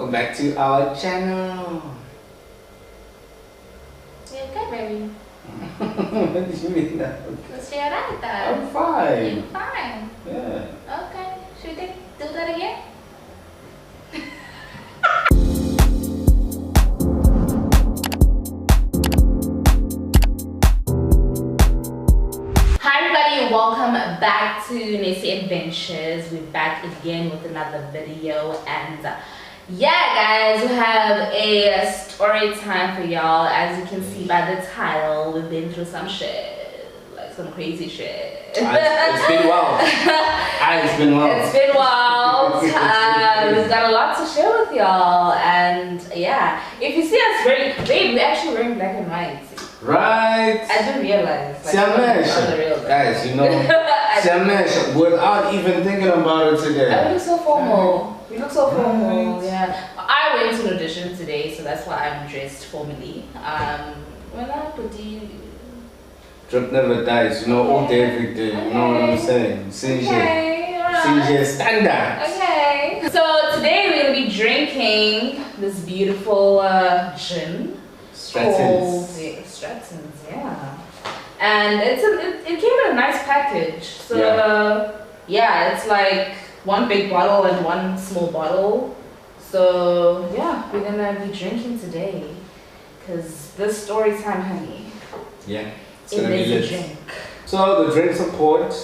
welcome back to our channel. You okay, baby? What did you mean that? Let's share that then. I'm fine. You're fine. Yeah. Okay. Should we do that again? Hi everybody, welcome back to Nesi Adventures. We're back again with another video, and yeah guys, we have a story time for y'all. As you can see by the title, we've been through some shit, like some crazy shit. It's been wild. It's been wild. It's been wild. We've got a lot to share with y'all, and yeah, if you see us we're actually wearing black and white. Right. I didn't realize. Like, guys, you know, without even thinking about it today. I look so formal. We look so formal. Yeah. I went to an audition today, so that's why I'm dressed formally. When I put you. Drip never dies, you know, all day, every day. You know what I'm saying? CJ standard. Okay. So today we're gonna be drinking this beautiful gin. Stratton's, yeah. And it came in a nice package. So yeah, it's like one big bottle and one small bottle. So yeah, we're gonna be drinking today, cause this story time, honey. Yeah, it's gonna be lit. Drink. So the drink support,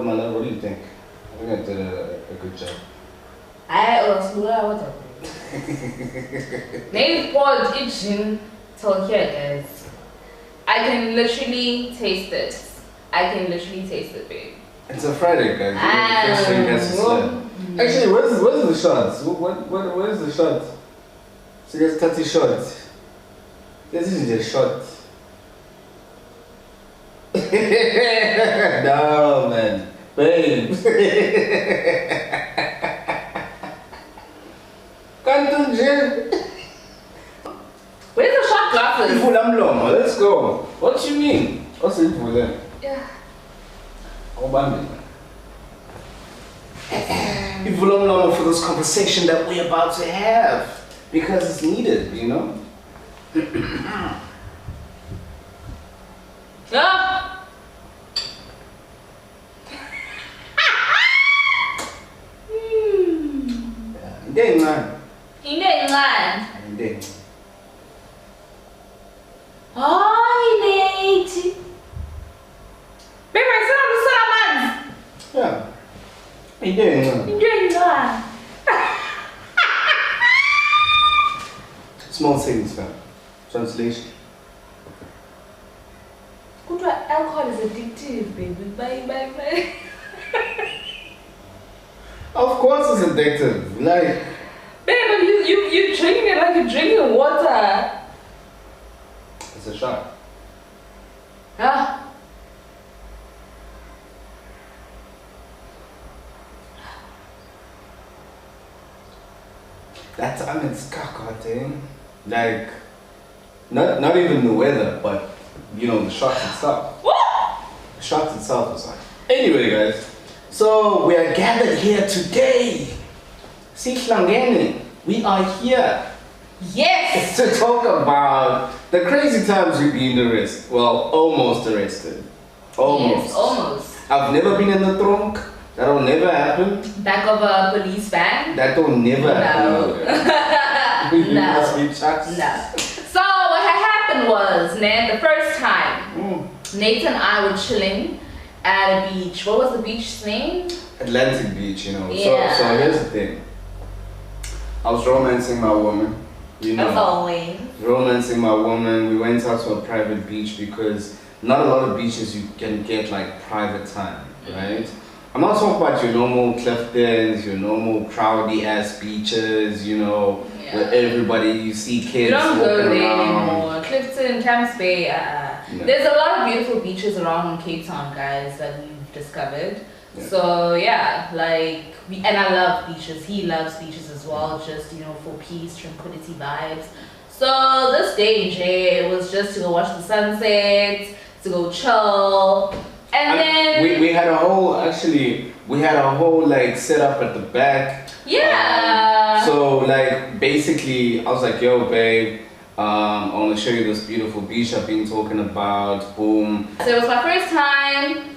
my love. What do you think? I think I did a good job. Name poured gin till here, guys. I can literally taste it. Babe. It's a Friday, guys. Actually, where's the shots? Where's the shot? So there's 30 shots. This is just shot. No, man. Babe. Can't do gin. Where's the shot glasses? Let's go. What you mean? What's it for them? Yeah. For this conversation that we're about to have, because it's needed, you know. Ah. Dang man. Oh, late. Baby, I said Yeah. He did, man. Small things, fam. Translation. Good, alcohol is addictive, baby. Bye. Of course it's addictive. Like, baby, you drinking it like you're drinking water. it's a shot. Huh? That time it's caca, like, not even the weather, but you know, the shot itself. What? The shot itself is like. Anyway, guys, so we are gathered here today. We are here. Yes. To talk about the crazy times we've been arrested. Well, almost arrested. Almost. Yes, almost. I've never been in the trunk. That'll never happen. Back of a police van? That'll never happen. No. No. So what had happened was, the first time, Nate and I were chilling at a beach. What was the beach's name? Atlantic Beach, you know. Yeah. So here's the thing. I was romancing my woman. You know. As always. Romancing my woman. We went out to a private beach because not a lot of beaches you can get like private time, right? I'm not talking about your normal Cliftons, your normal crowdy ass beaches, you know, where everybody, you see kids. You don't go there around. anymore. Clifton, Camps Bay, No. There's a lot of beautiful beaches around Cape Town, guys, that we've discovered. Yeah. So yeah, like, and I love beaches. He loves beaches as well, just, you know, for peace, tranquility vibes. So this day, Jay, it was just to go watch the sunset, to go chill. And then we had a whole, actually, We had a whole like setup at the back. Yeah. So like basically, I was like, yo, babe, I want to show you this beautiful beach I've been talking about. Boom. So it was my first time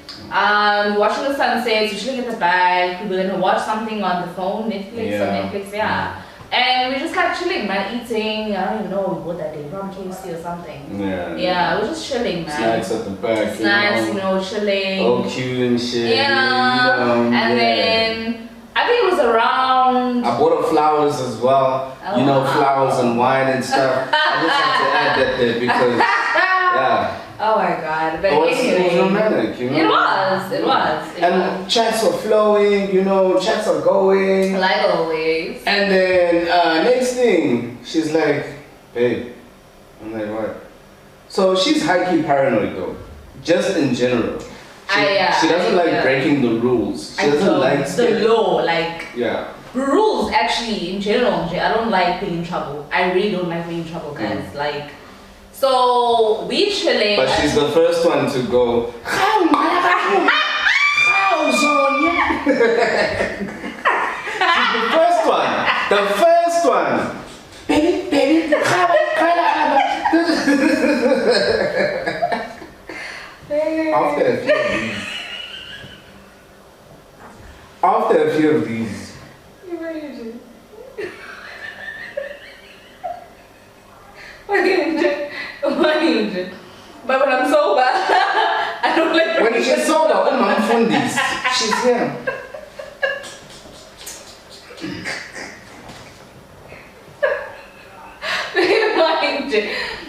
watching the sunsets, we're chilling at the back. We were gonna watch something on the phone, Netflix, yeah. And we just kept chilling, man, eating. I don't even know what we bought that day, probably KFC or something. Yeah, we're just chilling, man. Snacks at the back. Snacks, chilling. Oh, cute and shit. Yeah. And then I think it was around. I bought her flowers as well. Oh, flowers and wine and stuff. I just had to add that there because, yeah. Oh my god. But it was romantic, It was. And chats are flowing, chats are going. Like always. And then next thing, she's like, babe. I'm like, what? So she's high-key paranoid though, just in general. She doesn't like breaking the rules. She doesn't like the law, like rules actually in general. I don't like being in trouble. I really don't like being in trouble, guys. Like, so we chilling. But she's the first one to go. She's the first one. The first one. Baby. After a few of these. What are you doing? What are you doing? But when I'm sober, I don't like. When she's sober, I'm fundis. She's here.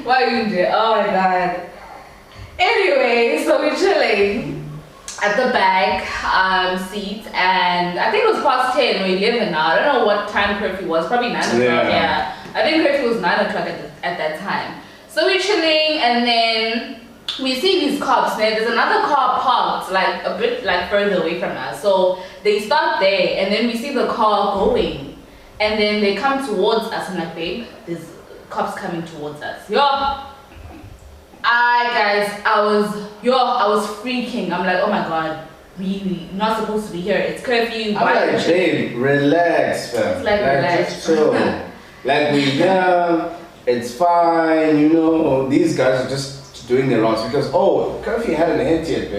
Why are you doing? Oh my god. Anyway, so we're chilling at the back seat, and I think it was past 10 or 11 now. I don't know what time curfew was. Probably 9 o'clock. Yeah. I think curfew was 9 o'clock at that time. So we're chilling, and then we see these cops. There's another car parked like a bit like further away from us. So they stop there, and then we see the car going, and then they come towards us. I'm like, babe, there's cops coming towards us. I was freaking. I'm like, oh my god, really not supposed to be here. It's curfew. I'm like, babe, relax, fam. It's like relax. Just chill. Like it's fine, these guys are just doing their rounds because curfew hadn't hit yet,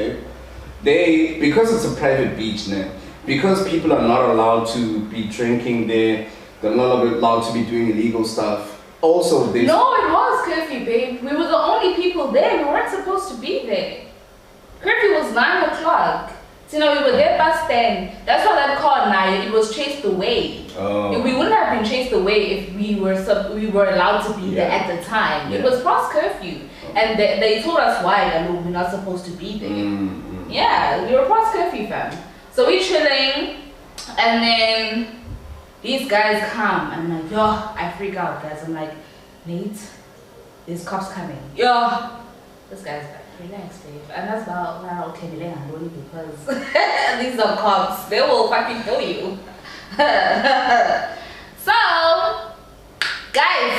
babe. Because it's a private beach now, because people are not allowed to be drinking there, they're not allowed to be doing illegal stuff. Also, no, it was curfew, babe. We were the only people there. We weren't supposed to be there. Curfew was 9 o'clock. So, we were there past 10. That's why that car now, it was chased away. Oh. We wouldn't have been chased away if we were allowed to be there at the time. It was past curfew. And they told us why we're not supposed to be there. Yeah, we were past curfew, fam. So we're chilling, and then these guys come, and I'm like, I freak out, guys. I'm like, Nate, there's cops coming. This guy's like, relax, babe. And that's about okay, because these are cops. They will fucking kill you. So, guys,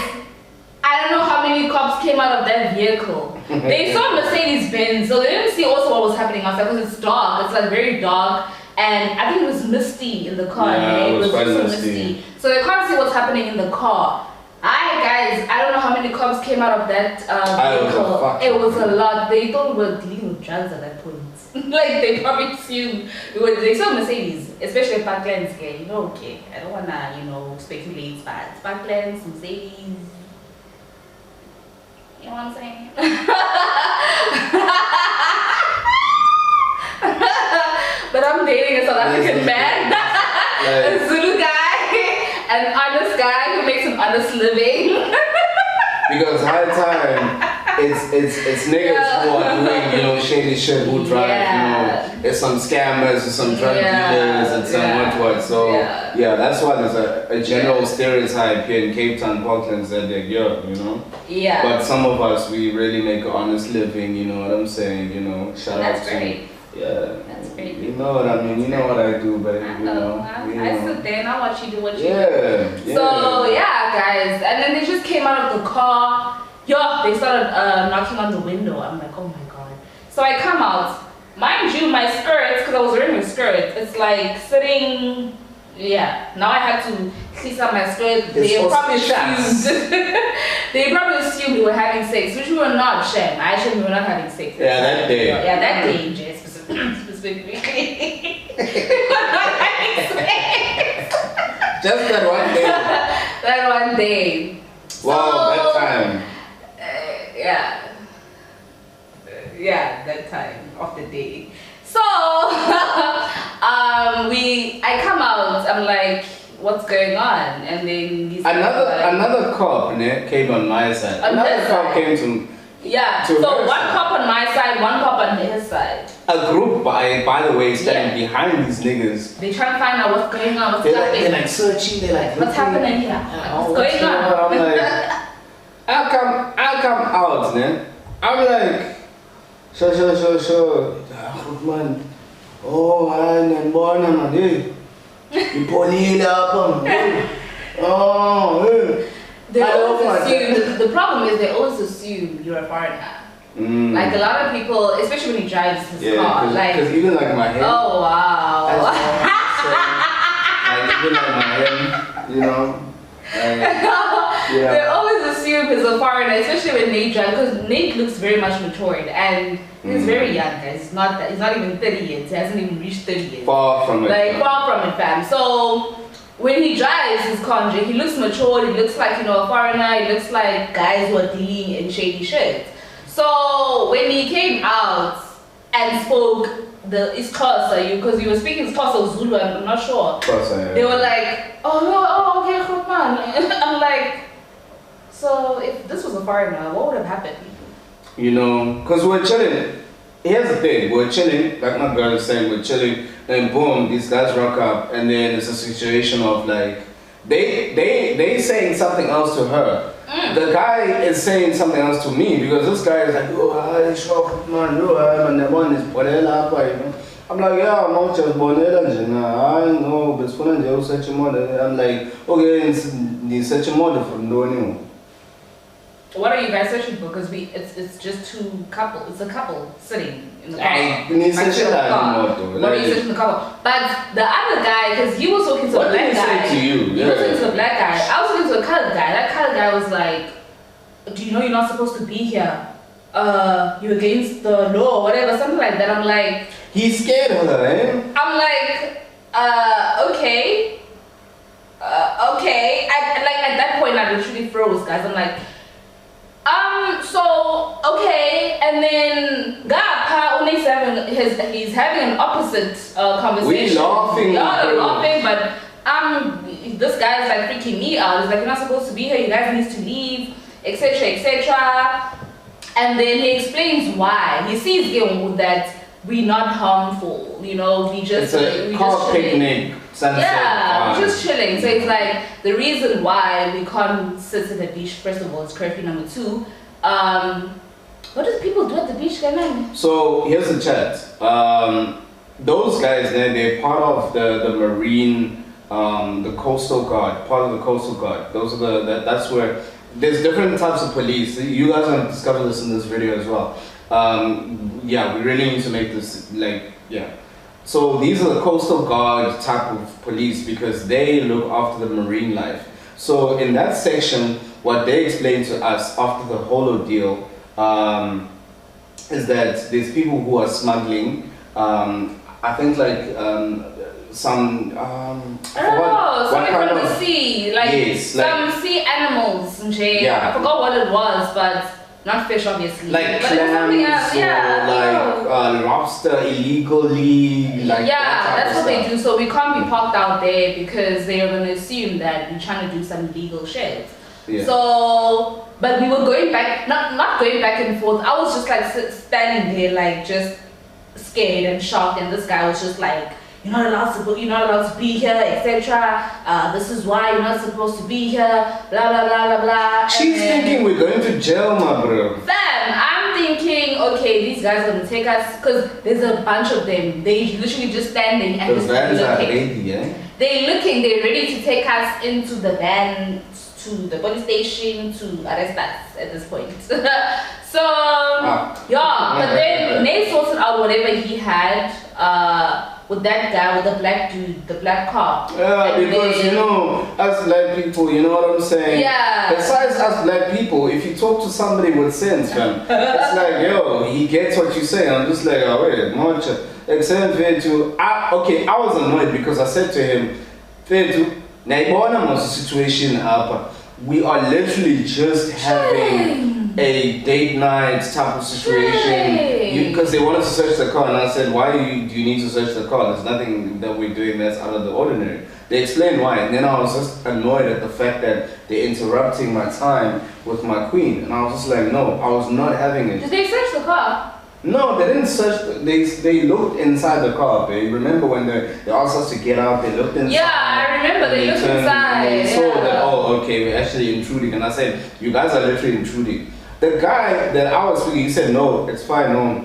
I don't know how many cops came out of that vehicle. They saw Mercedes Benz, so they didn't see also what was happening outside because it's dark. It's like very dark. And I think it was misty in the car. Yeah, it was also misty. So they can't see what's happening in the car. Guys, I don't know how many cops came out of that vehicle. It was a lot. They thought we were dealing with drugs at that point. Like, they probably assumed they saw Mercedes, especially Parklands. Okay, I don't wanna, speculate, but Parklands, Mercedes. You know what I'm saying? But I'm dating a South African man, a Zulu guy, an honest guy who makes an honest living. Because high time, it's niggas who are doing shady shit, who drive it's some scammers or some drug dealers and some what. So that's why there's a general stereotype here in Cape Town, Parklands that they're Yeah. But some of us, we really make an honest living. You know what I'm saying? Shout out to. Great. Yeah. That's great. You know what I mean? You know what I do, baby. I know. I sit there and I watch you do what you do. Yeah. So, guys. And then they just came out of the car. They started knocking on the window. I'm like, oh my god. So I come out. mind you, my skirt, because I was wearing a skirt, it's like sitting. Yeah, now I had to clean up my skirt. They probably assumed they probably assumed we were having sex, which we were not, Shem. Actually, we were not having sex. Yeah, that day. Yeah, that day, Jay, specifically. We were not having sex. Just that one day. That one day. Wow, So, that time. Yeah. Yeah, that time of the day. So I come out, I'm like, what's going on? And then he's another cop came on my side. Another cop came to so one cop on my side, one cop on his side. A group by the way standing behind these niggas. They try to find out what's going on, what's happening. They're like searching, they're like what's happening here? What's going on? I'm like, I'll come out, man. I'm like, sure. Man. Oh, man, born man, hey. You pony up, oh, hey. They always assume, the problem is they always assume you're a foreigner. Like a lot of people, especially when he drives his car, because even like my hair. Oh wow. Like even like my hair, you know. They always assume he's a foreigner, especially when Nate drives, because Nate looks very much matured and he's very young, guys. He's not even 30 yet. He hasn't even reached 30 yet. Far from it. Like far from it, fam. So when he drives his car, he looks matured. He looks like, you know, a foreigner. He looks like guys who are dealing in shady shit. So when he came out and spoke the Xhosa, because he was speaking Xhosa or Zulu, I'm not sure. Xhosa, yeah. They were like, oh, okay, good man. I'm like, so if this was a foreigner, what would have happened? You know, because we're chilling. Here's the thing, we're chilling, like my girl is saying, we're chilling, and boom, these guys rock up, and then it's a situation of like, they saying something else to her. The guy is saying something else to me, because this guy is like, oh, hi, shop, man, man, the one is Bonella, you know. I'm like, yeah, I'm not just Bonella, I know, but it's fun, such a model. I'm like, okay, it's such a model from doing. What are you guys searching for? Because it's just two couples. It's a couple sitting in the car. What are you searching the couple? But the other guy, because he was talking to a black guy. To you? He was talking to a black guy. I was talking to a colored guy. That colored guy was like, do you know you're not supposed to be here? You're against the law or whatever, something like that. I'm like, he's scared of her, eh? I'm like, okay. Okay. Like at that point I literally froze, guys. I'm like, so okay, and then he's having an opposite conversation. We laughing. Y'all are laughing, but this guy's like freaking me out. He's like, you're not supposed to be here. You guys need to leave, etc., etc. And then he explains why. He sees that we're not harmful. You know, we just car picnic. Sunset, yeah, we're just chilling. So it's like the reason why we can't sit at the beach. First of all, it's curfew. Number two, what do people do at the beach, man? So here's the chat. Those guys, they're part of the marine, the coastal guard, part of the coastal guard. Those are that's where there's different types of police. You guys are gonna discover this in this video as well. Yeah, we really need to make this So these are the coastal guard type of police because they look after the marine life. So in that section, what they explained to us after the whole ordeal is that there's people who are smuggling. I think like some something from the sea, like some sea animals. I forgot what it was, but. Not fish, obviously. Like but clams or lobster illegally. Like that's what they do. So we can't be parked out there because they're going to assume that we're trying to do some illegal shit. Yeah. So, but we were going back, not going back and forth. I was just like standing there, like just scared and shocked. And this guy was just like, you're not allowed to be here, etc. This is why you're not supposed to be here, blah blah blah blah blah. She's thinking we're going to jail, my bro. Fam, I'm thinking, okay, these guys are gonna take us because there's a bunch of them. They literally just standing and those vans are ready, yeah? They're ready to take us into the van to to the police station to arrest us at this point. So yeah, but then Nate sorted out whatever he had with that guy, with the black dude, the black cop. Yeah, and because you know, us black people, you know what I'm saying? Yeah. Besides us black people, if you talk to somebody with sense, man, it's like, yo, he gets what you say. I'm just like, oh wait, much. Except okay, I was annoyed because I said to him, Fetu, naibona was a situation up. We are literally just having a date night type of situation because they wanted to search the car, and I said, why do you need to search the car? There's nothing that we're doing that's out of the ordinary. They explained why, and then I was just annoyed at the fact that they're interrupting my time with my queen, and I was just like, no, I was not having it. Did they search the car? No, they didn't search. They looked inside the car. They remember when they asked us to get out. They looked inside. Yeah, I remember they looked inside. And they saw that, oh, okay, we're actually intruding. And I said, you guys are literally intruding. The guy that I was speaking, he said, no, it's fine, no.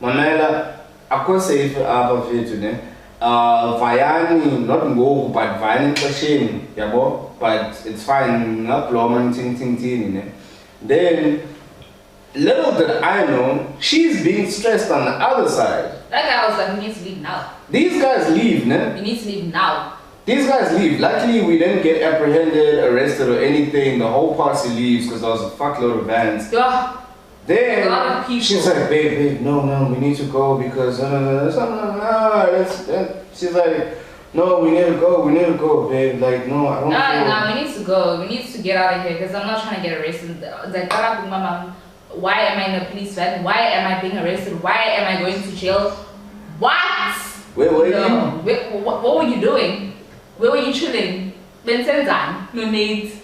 Manela, I could say if I've today. Vayani, not go, but Vayani question, yabo, but it's fine. Not blowing, ting. Then. Little did I know, she's being stressed on the other side. That guy was like, we need to leave now. These guys leave, ne? We need to leave now. These guys leave. Luckily, we didn't get apprehended, arrested, or anything. The whole party leaves because there was a fuckload of vans. Yeah. Then, a lot of people. She's like, babe, no, we need to go because, she's like, no, we need to go, babe. Like, no, I don't No, we need to go. We need to get out of here because I'm not trying to get arrested. Like, mama. Why am I in a police van? Why am I being arrested? Why am I going to jail? What? Where were you? What were you doing? Where were you chilling? No needs.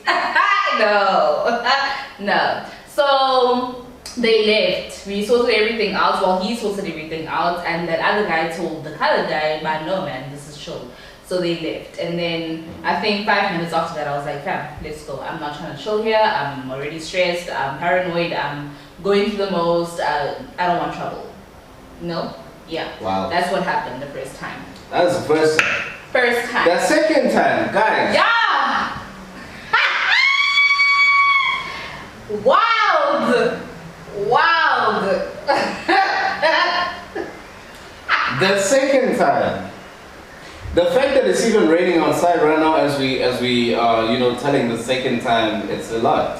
No. So they left. We sorted everything out. Well, he sorted everything out, and that other guy told the colored guy, "But no, man, this is chill." So they left, and then I think 5 minutes after that, I was like, fam, let's go. I'm not trying to chill here. I'm already stressed. I'm paranoid. I'm going through the most. I don't want trouble. No? Yeah. Wow. That's what happened the first time. That's the first time. First time. The second time, guys. Yeah! Wild! The second time. The fact that it's even raining outside right now as we telling the second time, it's a lot.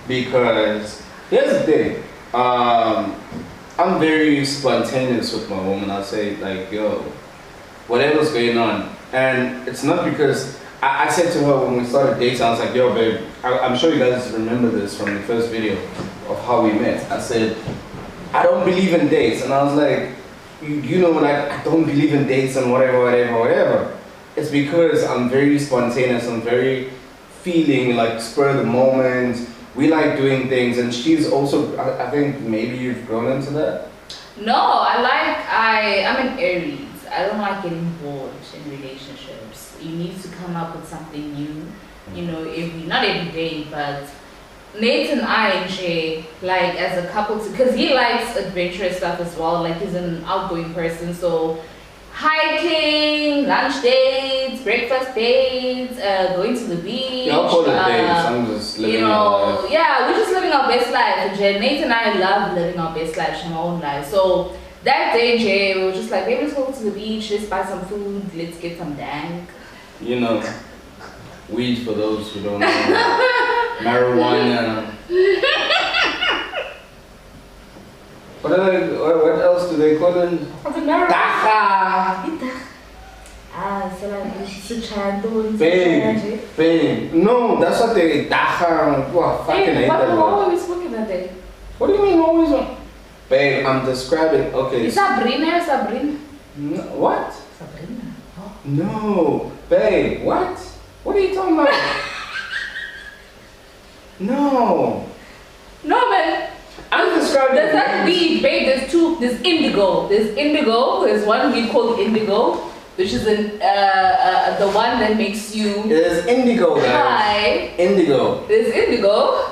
Because here's the thing, I'm very spontaneous with my woman. I say like, yo, whatever's going on. And it's not because, I said to her when we started dating, I was like, yo babe, I'm sure you guys remember this from the first video of how we met. I said, I don't believe in dates. And I was like, you know, like, I don't believe in dates and whatever. It's because I'm very spontaneous. I'm very feeling like spur of the moment. We like doing things, and she's also, I think maybe you've grown into that. No, I'm an Aries. I don't like getting bored in relationships. You need to come up with something new. You know, not every day, but Nate and I share, like, as a couple, because he likes adventurous stuff as well. Like, he's an outgoing person, so hiking, lunch dates, breakfast dates, going to the beach. Yeah, I'll call it dates. I'm just living my life. Yeah, we're just living our best life. Nate and I love living our best lives in our own life. So that day, Jay, we were just like, maybe let's go to the beach, let's buy some food, let's get some dank. You know, weed for those who don't know. Marijuana. What else do they call it? Dacha. Babe. No, that's what they dacha. Wow, fucking hate that word. What were we smoking that day? What do you mean always? Babe, I'm describing. Okay. Is Sabrina? No, what? Sabrina. Oh. No, babe. What? What are you talking about? No, man. I'm describing. There's that weed, babe. There's two. There's indigo. There's one weed called indigo, which is the one that makes you. There's indigo, guys. High. Indigo. There's indigo.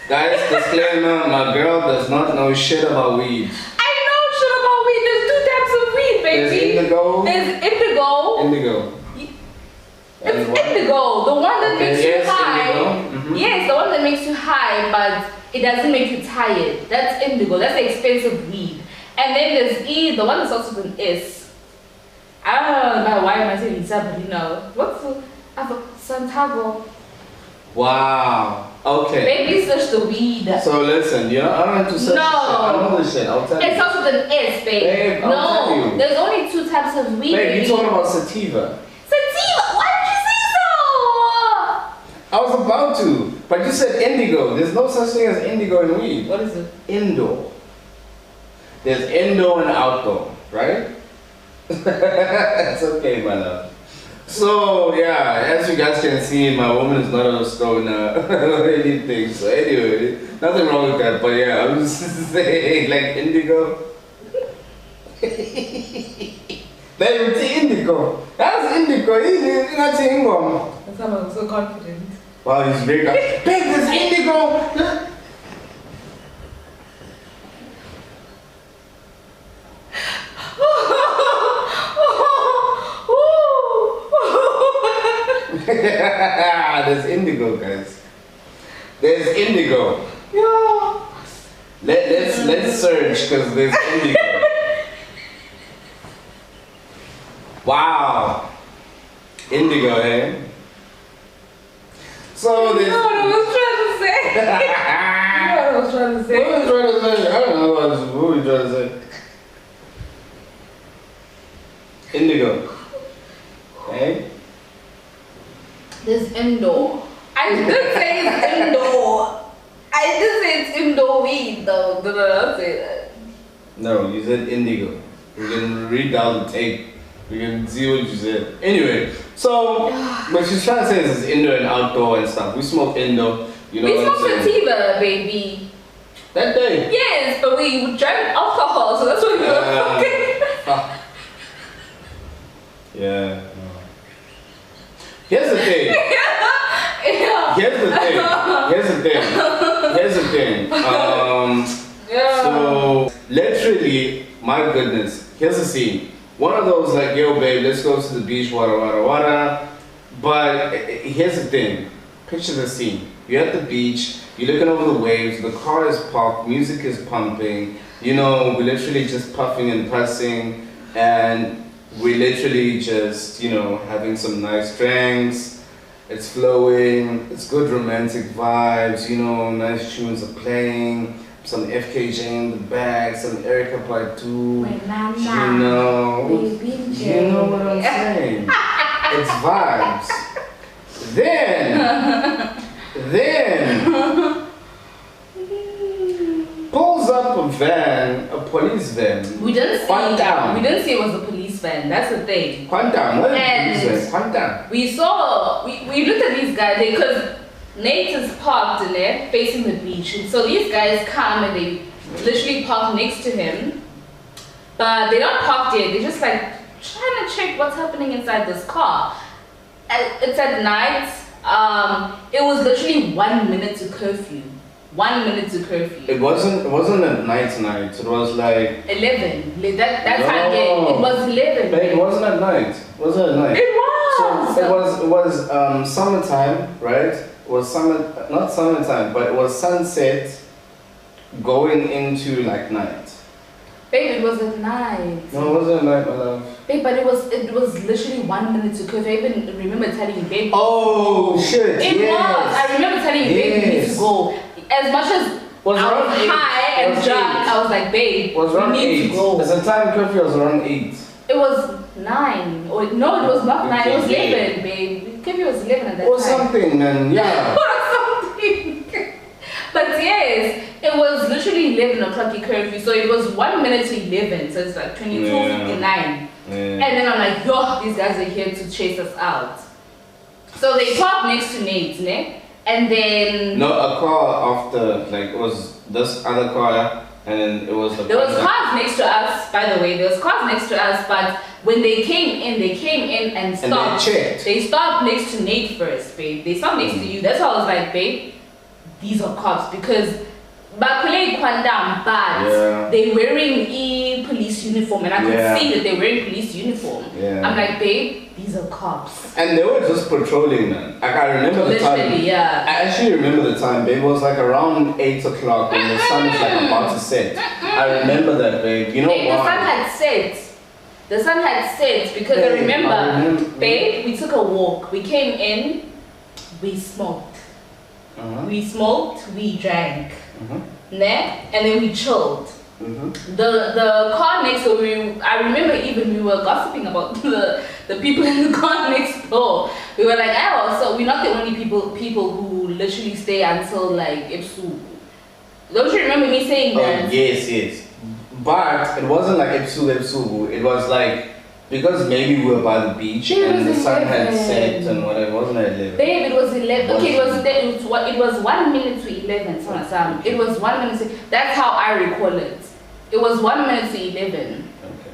Guys, disclaimer: my girl does not know shit about weed. I know shit about weed. There's two types of weed, baby. There's indigo. There's indigo. Indigo. It's indigo, the one that makes you high. Yes, the one that makes you high, but it doesn't make you tired. That's indigo. That's the expensive weed. And then there's E, the one that starts with an S. I don't know why am I saying somebody now. What's the Santiago? Wow. Okay. Baby, search the weed. So listen, I don't have to search. No. I know this shit. I'll tell you. It starts with an S, babe. Babe, I'll tell no, you. there's only 2 types of weed. Babe, you're talking about sativa. Sativa? Why did you say so? I was about to, but you said indigo. There's no such thing as indigo in weed. What is it? Indoor. There's indoor and outdoor, right? It's okay, my love. So yeah, as you guys can see, my woman is not a stoner or anything. So anyway, nothing wrong with that. But yeah, I'm just saying, like indigo. Then it's indigo. That's indigo. It's not indigo. That's why I'm so confident. Wow, he's big. Big, there's indigo. There's indigo, guys. There's indigo. Yeah. Let's search because there's indigo. Wow. Indigo, eh? So there's. You know what I was trying to say? You know what I was trying to say? What was I trying to say? I don't know what were you trying to say. Indigo. Okay. There's indoor. I did say it's indoor. I did say it's indoor weed though. Did I not say that? No, you said indigo. We can read down the tape. We can see what you said. Anyway, so what she's trying to say is indoor and outdoor and stuff. We smoke indoor. You know we what smoke I'm saying? sativa, baby. That day. Yes, but we drank alcohol, so that's what we were smoking. Yeah. Here's the thing. Yeah. Here's the thing. Yeah. So literally, my goodness, here's the scene. One of those like, yo babe, let's go to the beach, water. But here's the thing. Picture the scene. You're at the beach, you're looking over the waves, the car is parked, music is pumping, we're literally just puffing and pussing, and we're literally just, having some nice drinks. It's flowing, it's good romantic vibes, nice tunes are playing, some FKJ in the back, some Erica Part 2, you know what I'm saying? It's vibes. Then pulls up a van, a police van. We didn't see it was a police van. That's the thing. Quantum, what is police van? Quantum. We looked at these guys because Nate is parked in there facing the beach, and so these guys come and they literally park next to him, but they're not parked yet. They're just like trying to check what's happening inside this car. It's at night. It was literally 1 minute to curfew. 1 minute to curfew. It wasn't at night. It was like 11. That's how it was 11. Babe, it wasn't at night. It wasn't at night. It was. So it was summertime, right? It was not summertime, but it was sunset going into like night. Babe, it was at night. No, it wasn't at night, my love. Babe, but it was literally 1 minute to curfew. I even remember telling you, babe. Oh shit! It was. I remember telling you, babe, you need to go. As much as I was high and drunk, I was like, babe, we need to go. At the time curfew was around 8. It was 9. Or no, it was not 9. It was 11, babe. Curfew was 11 at that or time. Something, man. Yeah. Or something. But yes, it was literally 11 o'clock curfew. So it was 1 minute to 11. So it's like 22:59. And then I'm like, yo, these guys are here to chase us out. So they parked next to Nate, ne? And then no, a car after, like, it was this other car, and then it was the there was cars next to us, by the way. There was cars next to us, but when they came in and stopped. And they checked. They stopped next to Nate first, babe. They stopped next to you. That's why I was like, babe, these are cops because Bakule Kwandam, but they wearing police police uniform, and I could see that they're wearing police uniform. Yeah. I'm like, babe, these are cops. And they were just patrolling, man. Like, I remember the time. Yeah. I actually remember the time, babe. It was like around 8 o'clock when the sun was like about to set. I remember that, babe. You know why? The sun had set. The sun had set because I remember, babe, we took a walk. We came in, we smoked. We smoked, we drank. And then we chilled. The car next door, I remember even we were gossiping about the people in the car next door. We were like, oh, so we're not the only people who literally stay until like Ipsu. Don't you remember me saying that? Yes. But it wasn't like Ipsu. It was like, because maybe we were by the beach and the sun had set and whatever. It wasn't at 11. Babe, it was 11. Okay, it was 1 minute to 11. Some. It was 1 minute to. That's how I recall it. It was 1 minute to 11. Okay.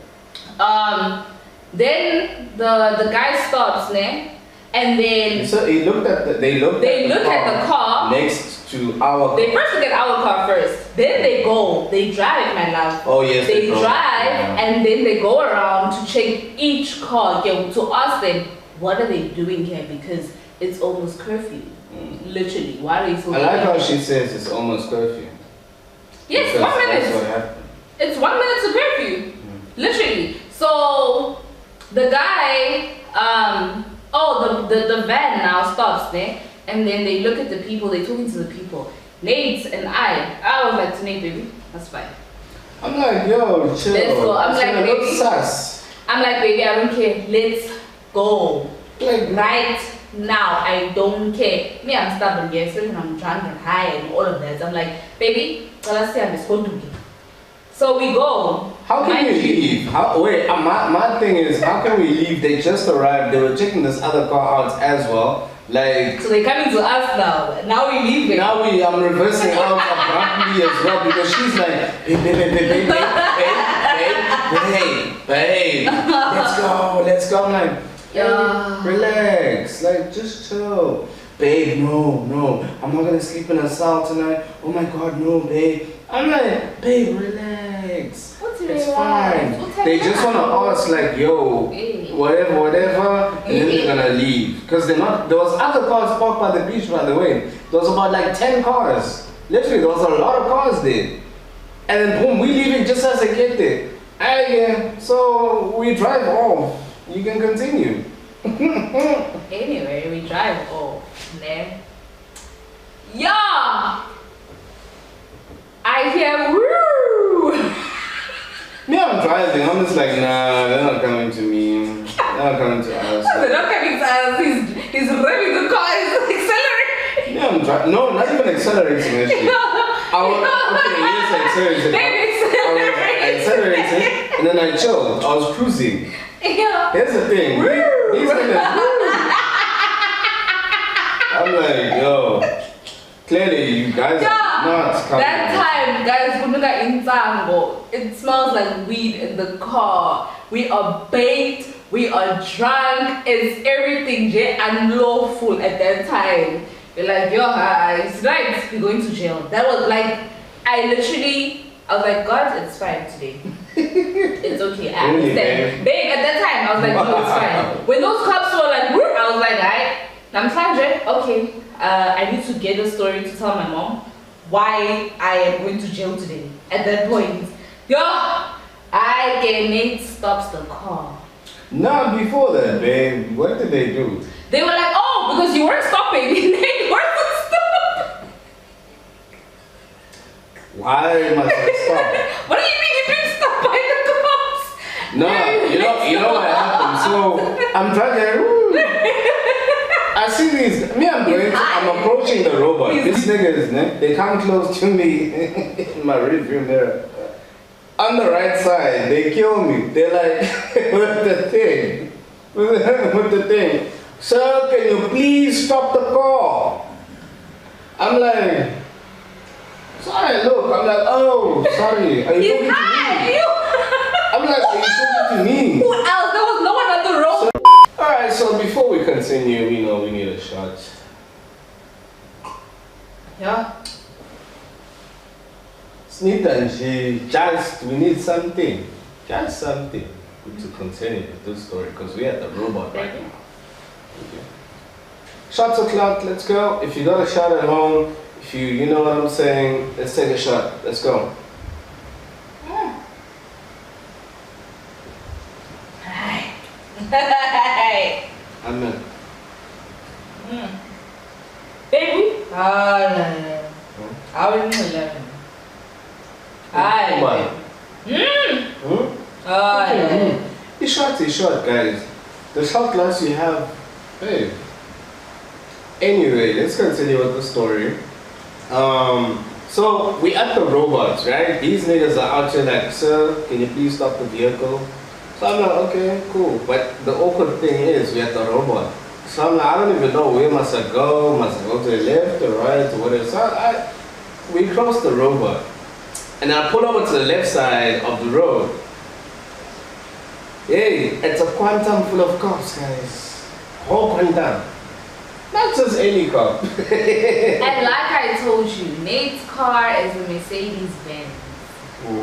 Then the guy stops, ne? And then. So they looked at the car next to our car. They first look at our car first. Then they go. They drive, my love. Oh yes. They drive and then they go around to check each car to ask them what are they doing here because it's almost curfew. Literally, why are they so? I like how she says it's almost curfew. Yes, 1 minute. That's what happened. It's 1 minute to curfew. Literally. So the guy, the van now stops there, and then they look at the people. They're talking to the people. Nate and I was like to Nate, baby, that's fine. I'm like, yo, chill. Let's go. I'm like, baby. Sus. I'm like, baby, I don't care. Let's go. Like right now, I don't care. Me, I'm stubborn, yes, so I'm drunk and high and all of that. I'm like, baby, let's say I'm going to be. So we go. How can we leave? My thing is, how can we leave? They just arrived. They were checking this other car out as well. Like. So they're coming to us now. Now we leave it. Now I'm reversing out abruptly as well because she's like, babe, let's go. I'm like, hey, relax, like just chill. Babe, no, I'm not gonna sleep in a cell tonight. Oh my God, no, babe. I'm like, babe, relax. It's fine. They just wanna ask like, yo, whatever, and then they're gonna leave. Because they're not. There was other cars parked by the beach, by the way. There was about like 10 cars. Literally, there was a lot of cars there. And then boom, we leaving just as they get there. Yeah, so we drive off. You can continue. Anyway, we drive off. There. Yeah. I hear woo. Me, I'm driving. I'm just like, nah, they're not coming to me. They're not coming to us. They're not coming to us. He's revving the car. He's accelerating. Yeah, I'm driving. No, not even accelerating. Actually. I accelerated, and then I chilled. I was cruising. Yeah. Here's the thing. These I'm like, yo, clearly you guys are not coming. That time, guys, kunuka insango. It smells like weed in the car. We are baked, we are drunk, it's everything unlawful at that time. We're like, yo, it's right, we're going to jail. That was like, I was like, God, it's fine today. It's okay, I understand. Babe, at that time, I was like, no, it's fine. When those cops were like, whoop, I was like, alright, I'm fine, okay. I need to get a story to tell my mom why I am going to jail today. At that point, Nate stops the car. No, before that, babe, what did they do? They were like, oh, because you weren't stopping. Nate wasn't stopping. Why must I stop? What do you mean you didn't stop by the cops? No, you know what happened. So I'm driving. I see these. I'm approaching the robot. These niggas, they come close to me in my rearview mirror. On the right side, they kill me. They're like, with the thing. With the thing. Sir, can you please stop the car? I'm like, sorry, look. I'm like, oh, sorry. Are you talking to me? I'm like, are you talking to me? Who else? There was no one on the road. Alright, so before we continue, we need a shot. Yeah. Snita and we need something. Just something good to continue with this story because we had the robot right now. Okay. Shots o'clock, let's go. If you got a shot at home, if you know what I'm saying, let's take a shot. Let's go. Hi. Amen. Baby? I wouldn't 11. Come on. It's short, guys. The shot glass you have, hey. Anyway, let's continue with the story. So we at the robots, right? These niggas are out here like, sir, can you please stop the vehicle? So I'm like, okay, cool. But the awkward thing is, we at the robot. So I'm like, I don't even know where must I go. Must I go to the left or right or whatever? So we cross the robot. And I pull over to the left side of the road. Hey, it's a quantum full of cops, guys. Whole quantum. Not just any cop. And like I told you, Nate's car is a Mercedes Benz.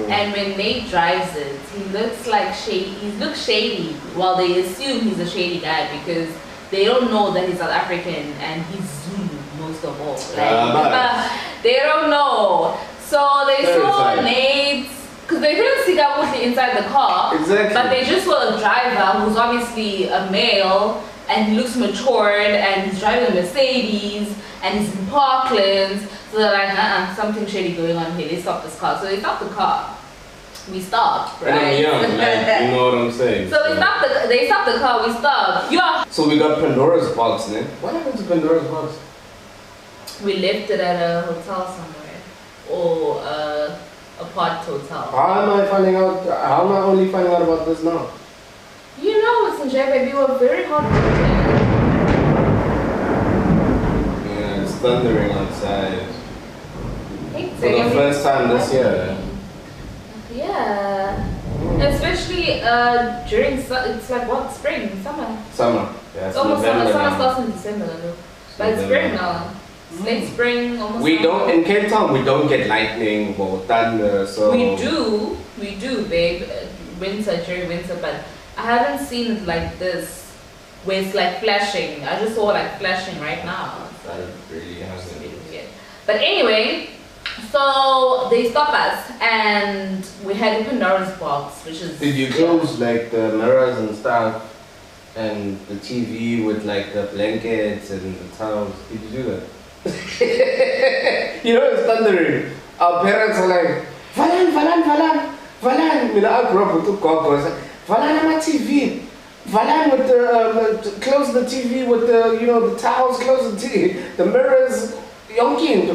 And when Nate drives it, he looks like shady. He looks shady. Well, they assume he's a shady guy because they don't know that he's South African and he's Zulu most of all. Like, they don't know. So they saw Nate, because they couldn't see out what's inside the car. Exactly. But they just saw a driver who's obviously a male and he looks matured and he's driving a Mercedes and he's in Parklands. So they're like, something shady going on here. They stopped this car. So they stopped the car. We stopped, right? And I'm young, like, you know what I'm saying. So they stopped the car, we stopped. Yeah. So we got Pandora's box, man. What happened to Pandora's box? We left it at a hotel somewhere. Or a pod hotel. How am I only finding out about this now? You know, Sanjay, baby, you were very hard working. Yeah, it's thundering outside. For the first time this year. Yeah. Especially during, it's like what, spring, summer? Summer. Yeah, it's almost November summer. Summer now. starts in December, though. But it's spring now. It's late spring, almost We summer. don't, in Cape Town, we don't get lightning or thunder, so... We do, babe, during winter, but I haven't seen it like this, where it's like flashing. I just saw like flashing right now. So That really hasn't. weird. But anyway, so they stopped us and we had a Pandora's box, which is... Did you close like the mirrors and stuff and the TV with like the blankets and the towels? Did you do that? You know, it's thundering. Our parents are like, Valan. Mina, I grew up with two cockers. Valan on my TV. Valan with the, close the TV with the, you know, the towels, close the TV. The mirrors, yonkin.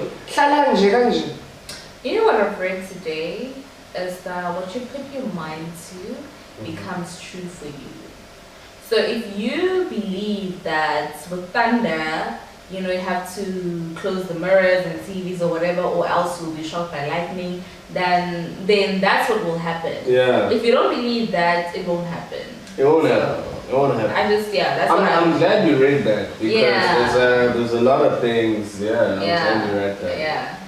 You know what I've read today? Is that what you put your mind to becomes true for you. So if you believe that with thunder, you know, you have to close the mirrors and TVs or whatever, or else you'll be shocked by lightning, then that's what will happen. Yeah. If you don't believe that, it won't happen. It won't happen. It won't happen. That's what I'm glad you read that because there's a lot of things. Yeah, I'm glad you read that.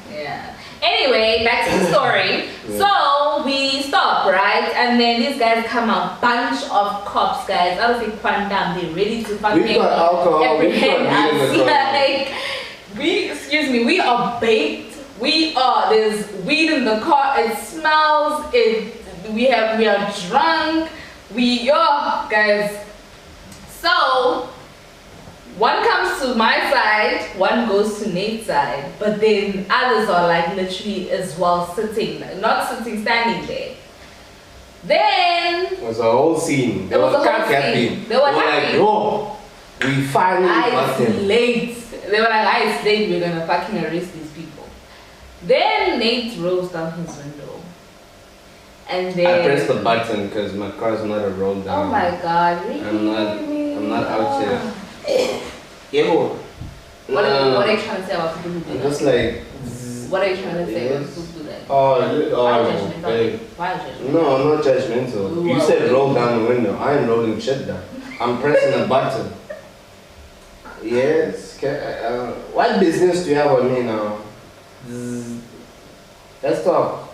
Yeah. Anyway, back to the story. So we stop, right? And then these guys come a bunch of cops, guys. I was like, quantum, they're ready to fucking We've got alcohol. apprehend We've got weed in the car. Like, we are baked. There's weed in the car. It smells. We are drunk. Guys. So one comes to my side, one goes to Nate's side, but then others are like literally as well standing there. Then it was a whole scene. They were happy. They were happy. Like, yo, we finally got him. Late. They were like, it's late, we're gonna fucking arrest these people. Then Nate rolls down his window. And then I pressed the button because my car's not a roll down. Oh my god, really? I'm not out here. Yeah. What are you trying to say about people who do I'm that? just like. What are you trying to say about people who do that? Oh, judgmental? babe. Why judgmental? No, I'm not judgmental. You said roll down the window. I ain't rolling shit down. I'm pressing a button. Yes. What business do you have on me now? Let's talk.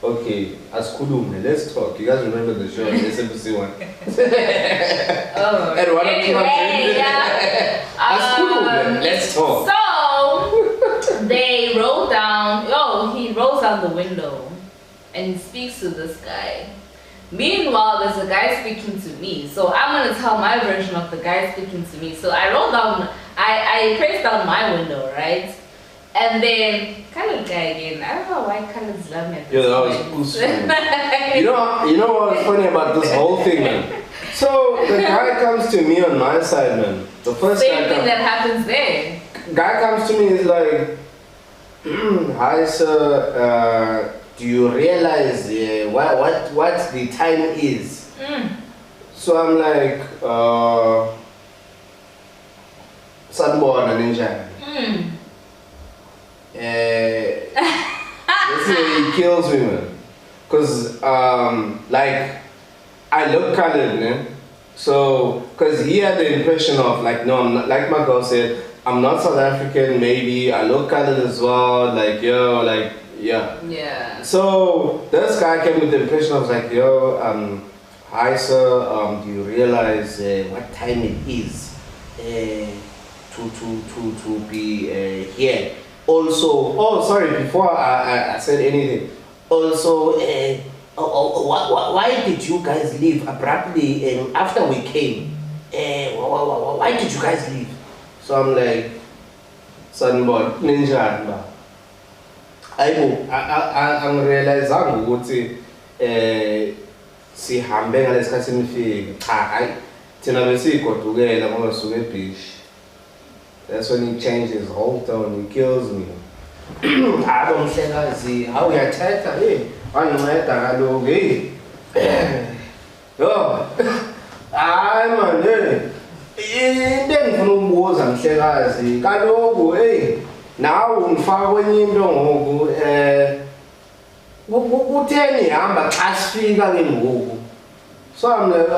okay, asikhulume, let's talk. You guys remember the show, SMC one? Oh, And one anyway, yeah. Asikhulume, let's talk. So they roll down. Oh, he rolls down the window, and he speaks to this guy. Meanwhile, there's a guy speaking to me. So I'm gonna tell my version of the guy speaking to me. So I roll down. I press down my window, right? And then color guy again. I don't know why colors love me. Yeah, that was funny. You know what's funny about this whole thing, man? So the guy comes to me on my side, man. The first same thing that happens there. Guy comes to me, is like, hi sir, do you realize what the time is? So I'm like, Sunborn and Ninja. Let's say he kills me, man. Cause like I look colored, man. So cause he had the impression of like, no, I'm not, like my girl said, I'm not South African, maybe I look colored as well, like yo, like yeah. So this guy came with the impression of like, yo, hi sir, do you realize what time it is to be here? Also, oh sorry, before I said anything, also, why did you guys leave abruptly after we came? Why did you guys leave? So I'm like, Sunborn, Ninja, angirealizanga ukuthi sihambe ngalesikhathi nifike cha hayi thina besigodukela ngoba suke ebeach. That's when he changes his whole tone, he kills me. Hayi mhlekazi, hawu uyathetha wanginceda kaloku yo hayi man into engifuna ukubuza mhlekazi kaloku nawe ungifaka kwenye into ngoku kutheni hamba xa sifika ke ngoku. So I'm like,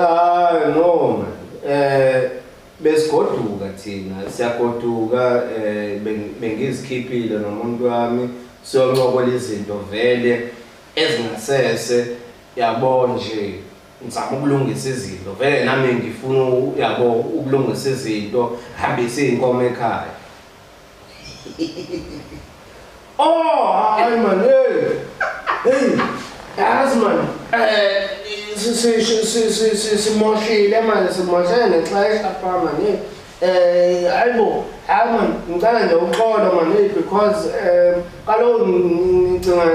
no man, besigoduka thina siyagoduka, bengizikhiphile nomuntu wami siyoncokola izinto vele ezingasese yabo nje ngizama ukulungisa izinto vele nami ngifuna yabo ukulungisa izinto hambisa inkomo ekhaya. Oh, hayi man, yazi man, simoshile man, simoshile nexesha pha man, hayibo, hayi man, ngicela nje uxolo man, because kaloku ngicinga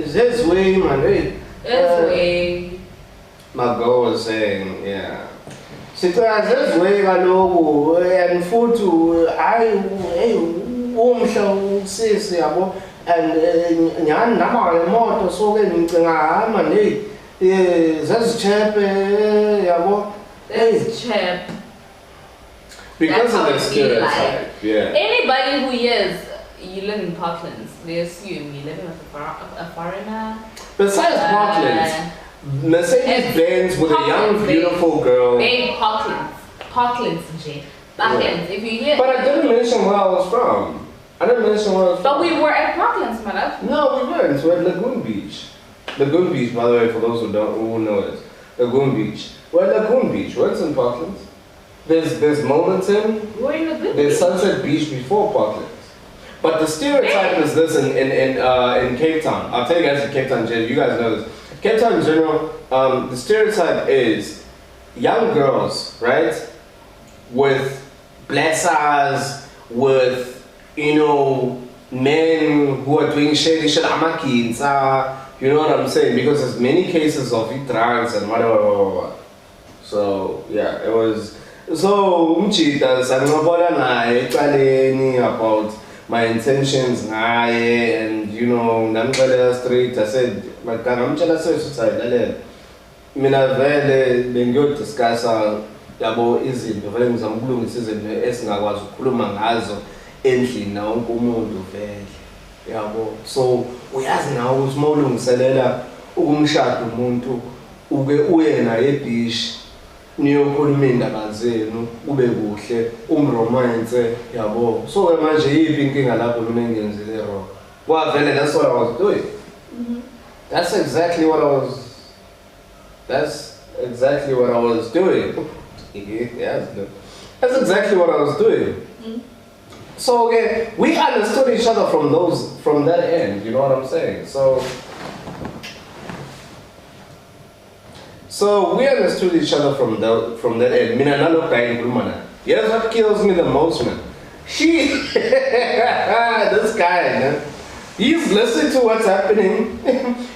zeziweyi man, Eziweyi. My girl was saying, yeah. Sicela zeziweyi kaloku and futhi hayi umhla usisi yabo and nyani nama lemoto so ke ngicinga hayi man zezichepe yabo Chip. because That's of how the it feel stereotype. like. Yeah. Anybody who hears you live in Parklands, they assume you live with a foreigner. Besides Parklands, Mercedes Benz with a young beautiful girl. Babe, Parklands, Jay. Parklands. If you hear. But I didn't mention where I was from. But we were at Parklands, man. No, we weren't. We're at Lagoon Beach. Lagoon Beach, by the way, for those who know it. Lagoon Beach. We're at Lagoon Beach. Where's in Parklands? There's Momenton. We're in Lagoon Beach. There's Sunset Beach before Parklands. But the stereotype is this in Cape Town. I'll tell you guys in Cape Town, Jay. You guys know this. Cape Town in general, the stereotype is young girls, right? With blessers, with, men who are doing shady shit, you know what I'm saying? Because there's many cases of drugs and whatever. So, yeah, it was. So, umchitas, I'm about my intentions, and Namkala Street, I said, my Karamchala society, Mina Vele, Bengo discuss yabo izinto vele ngizama ukulungisa izinto esingakwazi ukukhuluma ngazo endlini na wonke umuntu vele yabo. So uyazi nawe ukuthi mawulungiselela ukumshada umuntu uke uye naye ebeach niyokhuluma indaba zenu kube kuhle umromance yabo. So manje yipi inkinga lapho mina engenzile wrong kwavele that's what I was doing. That's exactly what I was. That's exactly what I was doing. Yeah, that's exactly what I was doing. So okay, we understood each other from that end. You know what I'm saying? So we understood each other from that end. Mina nalo kain gulmana. Here's what kills me the most, man. This guy, man. He's listening to what's happening.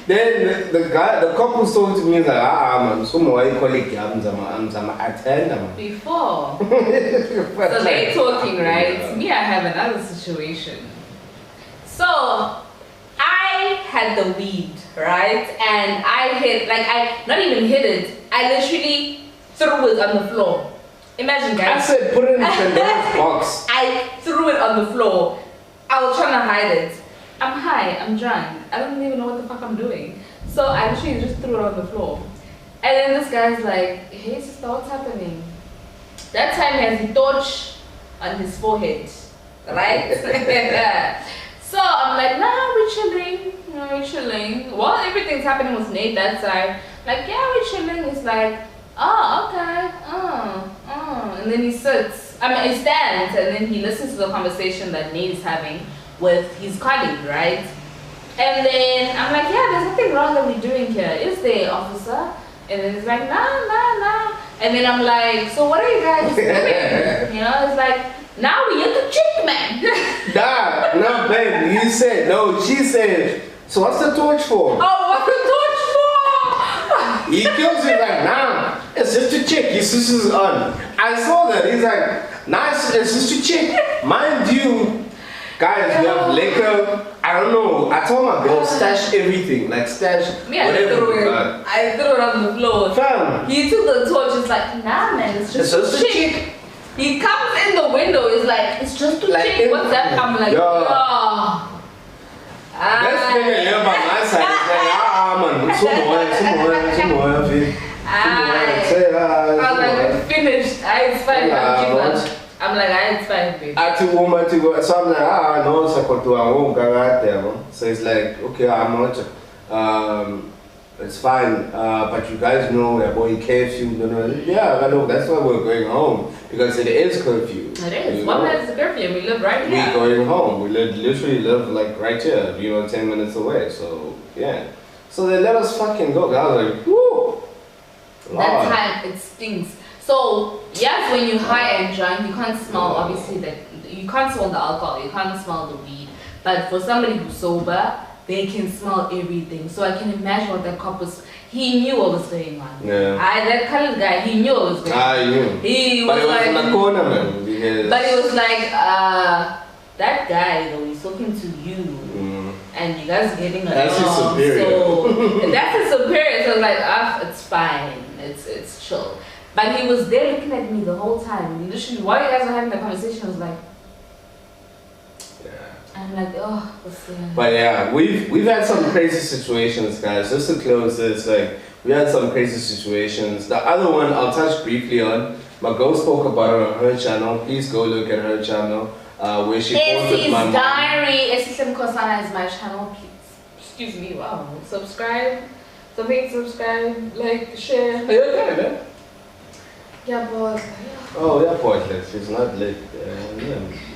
Then the cop who's talking to me is like, man, so my colleague, I'm attend. Before. So they're talking, right? Me, I have another situation. So I had the weed, right? And I not even hit it. I literally threw it on the floor. Imagine, guys. I said put it in the Pandora's box. I threw it on the floor. I was trying to hide it. I'm high, I'm drunk. I don't even know what the fuck I'm doing. So I actually just threw it on the floor. And then this guy's like, hey sister, what's happening? That time he has a torch on his forehead, right? So I'm like, nah, we're chilling. We're chilling. While everything's happening with Nate that side, like, yeah, we're chilling. It's like, oh, okay, And then he sits, he stands, and then he listens to the conversation that Nate is having with his colleague, right? And then I'm like, yeah, there's nothing wrong that we're doing here, is there, officer? And then it's like, nah. And then I'm like, so what are you guys doing? It's like, now we get the chick, man. No, babe, you said, no, she said, so what's the torch for? Oh, what's the torch for? He kills you like, nah, it's just a chick, your sister's on. I saw that, he's like, nah, it's just a chick. Mind you, guys, we have liquor. I don't know. I told my girl stash everything, like stash whatever. I threw it on the floor. Fam. He took the torch. It's like, nah, man, it's just a chick. He comes in the window. It's like, it's just a chick. What's that? I'm like, oh. Let's bring it here by my side. It's like, man, I was like, finished. It's fine. I'm like, it's fine, baby. So I'm like, no, so it's like, okay, I'm not, it's fine, but you guys know that boy curfew. Yeah, I know, that's why we're going home, because it is curfew. It is. 1 minute is the curfew, and we live right here. We're going home. We literally live like right here, 10 minutes away. So yeah. So they let us fucking go. I was like, whoo. That time it stinks. So yes, when you're high and drunk, you can't smell obviously you can't smell the alcohol, you can't smell the weed. But for somebody who's sober, they can smell everything. So I can imagine what that cop was. He knew what was going on. Yeah. That colored guy, he knew what was going on. He knew. He was like, in the corner, man. But it was like, that guy though, he's talking to you. And you guys are getting along. That's his superior. So that's his superior. So like, it's fine. It's chill. But he was there looking at me the whole time. Literally, while you guys were having the conversation, I was like, I'm like, oh, what's that? But yeah, we've had some crazy situations, guys. Just to close this, like, we had some crazy situations. The other one I'll touch briefly on. My girl spoke about it on her channel. Please go look at her channel. Where she posted my diary. Esisem Kosana is my channel. Please, excuse me. Wow. Subscribe. Subscribe, like, share. Are you okay, man? Yeah, but oh, yeah, pointless. She's not lit.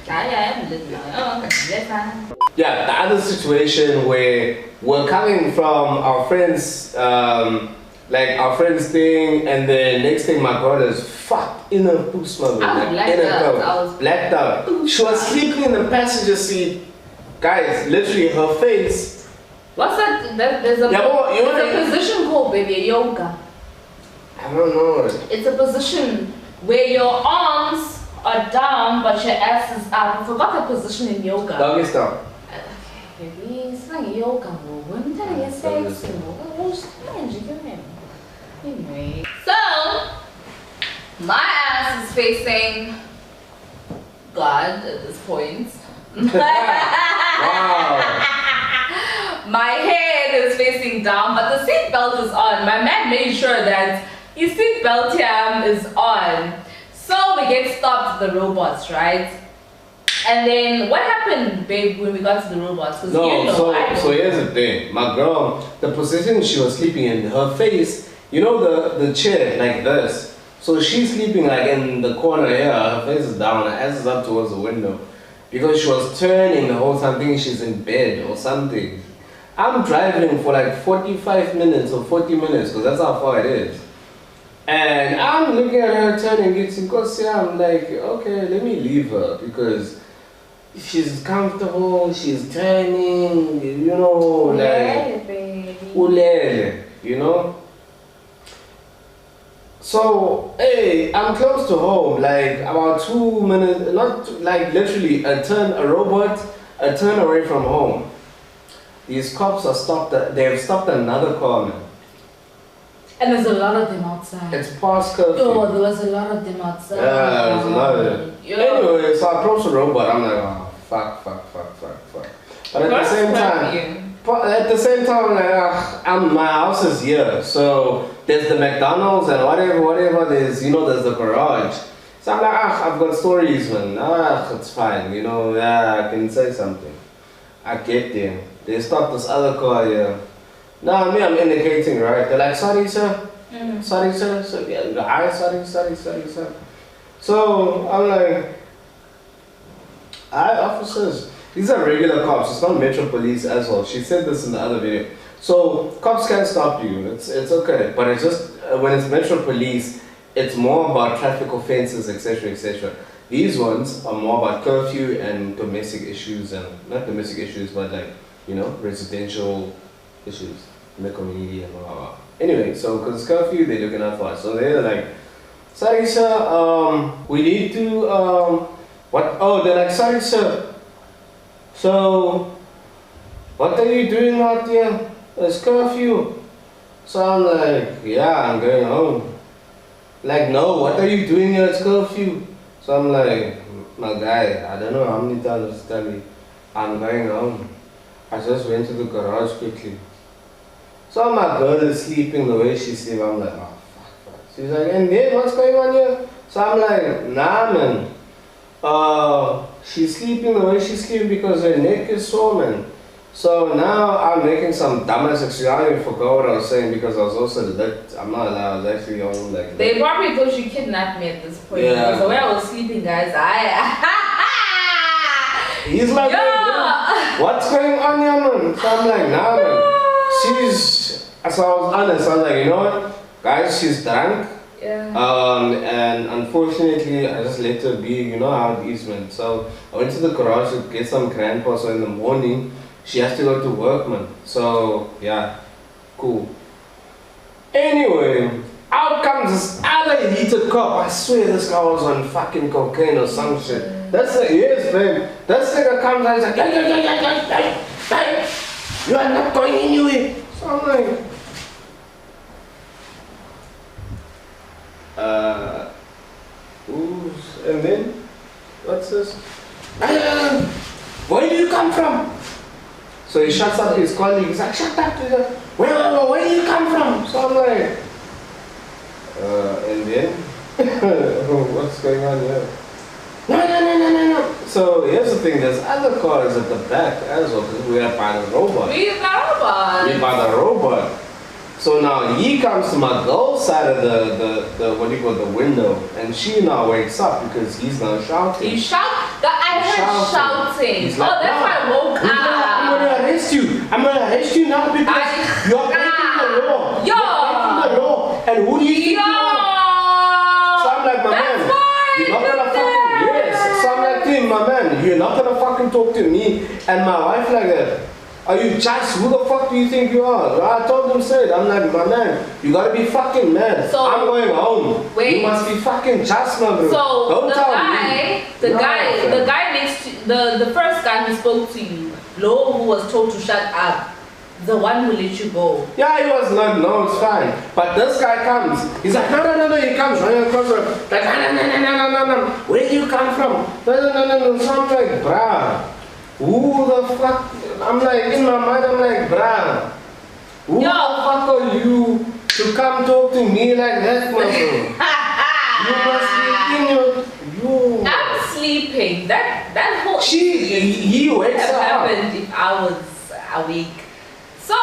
I am lit now. Oh, okay. That's fine. Yeah, the other situation where we're coming from our friends, like our friends thing, and the next thing my brother's fucked in a poos, I was blacked out. She was sleeping in the passenger seat. Guys, literally her face. What's that? There's a position called baby yoga. I don't know. It's a position where your arms are down but your ass is up. I forgot the position in yoga. Doggy style. Okay, baby, it's not yoga. When did I get sexy? Anyway, so my ass is facing God at this point. Wow. My head is facing down, but the seat belt is on. My man made sure that his seat belt is on. So we get stopped at the robots, right? And then what happened, babe, when we got to the robots? Because No, you know, so here's the thing. My girl, the position she was sleeping in, her face, you know the chair like this. So she's sleeping like in the corner here, her face is down, her ass is up towards the window. Because she was turning the whole time thinking she's in bed or something. I'm driving for like 45 minutes or 40 minutes because that's how far it is. And I'm looking at her turning, I'm like, okay, let me leave her because she's comfortable, she's turning, you know, like, ulele, you know. So, hey, I'm close to home, like about 2 minutes, not like literally a turn away from home. These cops are stopped, they have stopped another car, man. And there's a lot of them outside. It's past curfew. Oh, there was a lot of them outside. Yeah, there's a lot of them. Anyway, so I approached the robot, I'm like, oh, fuck. But at the same time, like, my house is here, so there's the McDonald's and whatever there's, you know, there's the garage. So I'm like, I've got stories, man. It's fine, you know, I can say something. I get there. They stopped this other car here. Now, me, I'm indicating, right? They're like, sorry, sir. Sorry, sir. So, yeah, sorry, sir. So, I'm like, hi, officers. These are regular cops. It's not Metro Police as well. She said this in the other video. So, cops can stop you. It's okay. But it's just, when it's Metro Police, it's more about traffic offenses, etc., etc. These ones are more about curfew and domestic issues, and not domestic issues, but like, you know, residential issues in the community and blah, blah, blah. Anyway, so because it's curfew, they're looking out for us. So they're like, sorry, sir, we need to, what? Oh, they're like, sorry, sir. So, what are you doing out here? It's curfew. So I'm like, yeah, I'm going home. Like, no, what are you doing here? It's curfew. So I'm like, my guy, I don't know how many times to tell you, I'm going home. I just went to the garage quickly. So my girl is sleeping the way she sleeps. I'm like, oh, fuck. She's like, and then what's going on here? So I'm like, nah, man. She's sleeping the way she's sleeping because her neck is sore, man. So now I'm making some dumbass excuse. I don't even forgot what I was saying because I was also lit. I'm not allowed. I was actually on like. They probably thought you kidnapped me at this point. Yeah. Because the way I was sleeping, guys, He's like, yeah. What's going on here, man? So I'm like, nah, man. So I was honest. I was like, you know what, guys, she's drunk. Yeah. And unfortunately, I just let her be. You know how it is, man. So I went to the garage to get some grandpa. So in the morning, she has to go to work, man. So yeah, cool. Anyway, out comes this other heated cop. I swear this guy was on fucking cocaine or some shit. That's the, yes, babe. That nigga comes and he's like, hey, you are not going anywhere. So I'm like, ooh, and then, what's this? Where do you come from? So he shuts up his colleague. He's like, shut up. Where do you come from? So I'm like, and then, what's going on here? No. So here's the thing, there's other cars at the back as well, because we are by the robot. We're by the robot. So now he comes to my girl's side of the what do you call the window, and she now wakes up because he's now shouting. You shout? I heard shouting. He's like, that's why I woke up. I'm gonna arrest you. I'm gonna arrest you now because you're breaking the law. Yo. You're breaking the law. And who do you think you are? So I'm like, my man, you're not gonna fucking So I'm like, dude, my man, you're not gonna fucking talk to me and my wife like that. Are you just, who the fuck do you think you are? I told him straight, I'm like, my man, you gotta be fucking mad. So, I'm going home. Wait. You must be fucking just, my bro. So don't tell the guy next to, the first guy who spoke to you, Lo, who was told to shut up, the one who let you go. Yeah, he was like, no, it's fine. But this guy comes, he's like, no, he comes running across the road. Like, no. Where do you come from? No. So I'm like, bruh, who the fuck? I'm like, in my mind, I'm like, bruh, who the fuck are you to come talk to me like that, my bro? You must be in your, I'm sleeping. That whole he wakes have up. happened if I was awake. So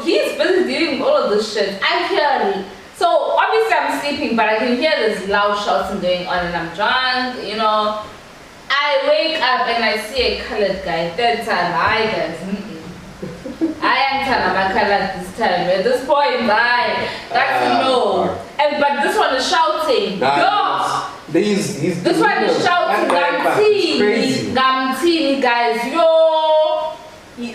he's busy doing all of this shit. I hear. So obviously I'm sleeping, but I can hear this loud shouting going on, and I'm drunk. You know. I wake up and I see a colored guy. That time, I guys. I am telling my colored this time. At this point, that's no. And but this one is shouting. Nah, this one is shouting. Gamtini, guys. Yo.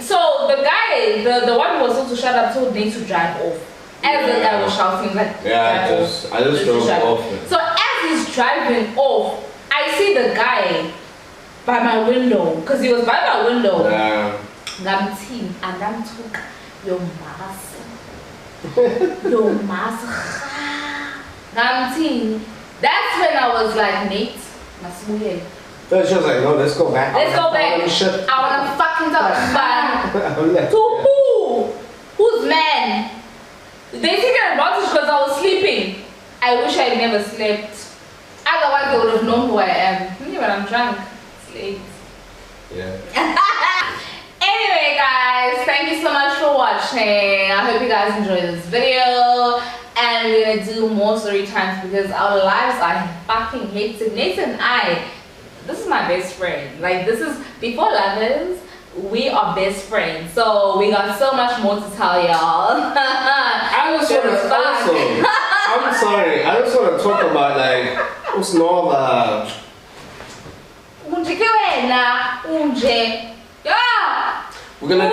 So the guy, the one who was supposed to shut up, told me to drive off. As the guy was shouting, like I just drove off. So as he's driving off, I see the guy by my window, because he was by my window. Gamtini, and I'm took your mass. Your mass. Gamtini. That's when I was like, Nate, Masuye. So she was like, no, let's go back. Let's go back. I wanna fucking talk to who? Who's man? They take an advantage because I was sleeping. I wish I never slept. Otherwise they would have known who I am. When I'm drunk, it's late. Yeah. Anyway guys, thank you so much for watching. I hope you guys enjoyed this video. And we're gonna do more story times because our lives are fucking hectic. Nate and I, this is my best friend. Like, this is before lovers, we are best friends. So we got so much more to tell y'all. I just want to I'm sorry. I just want to talk about like what's normal. We're gonna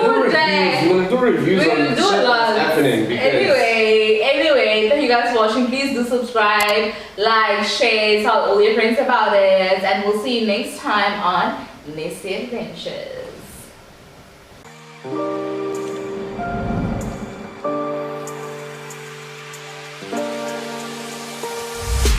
do reviews on shit that's happening. Anyway, thank you guys for watching. Please do subscribe, like, share, tell all your friends about it, and we'll see you next time on Nesi Adventures.